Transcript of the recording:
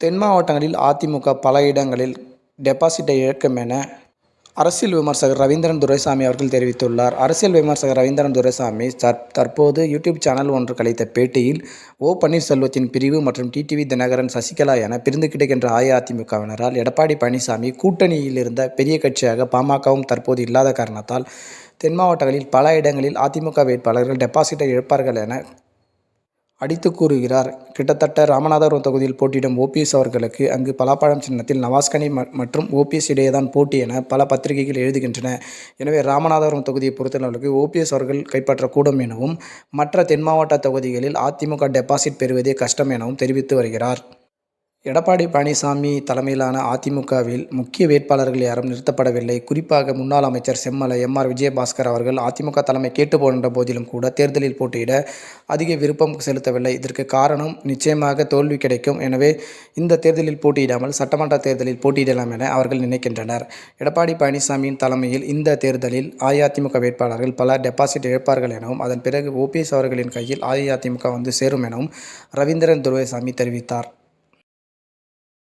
தென் மாவட்டங்களில் அதிமுக பல இடங்களில் டெபாசிட்டை இழக்கும் என அரசியல் விமர்சகர் ரவீந்திரன் துரைசாமி அவர்கள் தெரிவித்துள்ளார். அரசியல் விமர்சகர் ரவீந்திரன் துரைசாமி தற்போது யூடியூப் சேனல் ஒன்றுக்கு அளித்த பேட்டியில், ஓ. பன்னீர்செல்வத்தின் பிரிவு மற்றும் டிடிவி தினகரன், சசிகலா என பிரிந்து கிடக்கின்ற அஇஅதிமுகவினரால் எடப்பாடி பழனிசாமி கூட்டணியில் இருந்த பெரிய கட்சியாக பாமகவும் தற்போது இல்லாத காரணத்தால் தென் மாவட்டங்களில் பல இடங்களில் அதிமுக வேட்பாளர்கள் டெபாசிட்டை இழப்பார்கள் என அடித்து கூறுகிறார். கிட்டத்தட்ட ராமநாதபுரம் தொகுதியில் போட்டியிடும் ஓபிஎஸ் அவர்களுக்கு அங்கு பலாப்பழம் சின்னத்தில் நவாஸ்கனி மற்றும் ஓபிஎஸ் இடையேதான் போட்டி என பல பத்திரிகைகள் எழுதுகின்றன. எனவே ராமநாதபுரம் தொகுதியை பொறுத்தளவுக்கு ஓபிஎஸ் அவர்கள் கைப்பற்றக்கூடும் எனவும், மற்ற தென் மாவட்ட தொகுதிகளில் அதிமுக டெபாசிட் பெறுவதே கஷ்டம் எனவும் தெரிவித்து வருகிறார். எடப்பாடி பழனிசாமி தலைமையிலான அதிமுகவில் முக்கிய வேட்பாளர்கள் யாரும் நிறுத்தப்படவில்லை. குறிப்பாக முன்னாள் அமைச்சர் செம்மலை, எம்.ஆர். விஜயபாஸ்கர் அவர்கள் அதிமுக தலைமை கேட்டுக்கொண்ட போதிலும் கூட தேர்தலில் போட்டியிட அதிக விருப்பம் செலுத்தவில்லை. இதற்கு காரணம் நிச்சயமாக தோல்வி கிடைக்கும், எனவே இந்த தேர்தலில் போட்டியிடாமல் சட்டமன்ற தேர்தலில் போட்டியிடலாம் என அவர்கள் நினைக்கின்றனர். எடப்பாடி பழனிசாமியின் தலைமையில் இந்த தேர்தலில் அஇஅதிமுக வேட்பாளர்கள் பல டெபாசிட் இழப்பார்கள் எனவும், அதன் பிறகு ஓபிஎஸ் அவர்களின் கையில் அஇஅதிமுக வந்து சேரும் எனவும் ரவீந்திரன் துரைசாமி தெரிவித்தார்.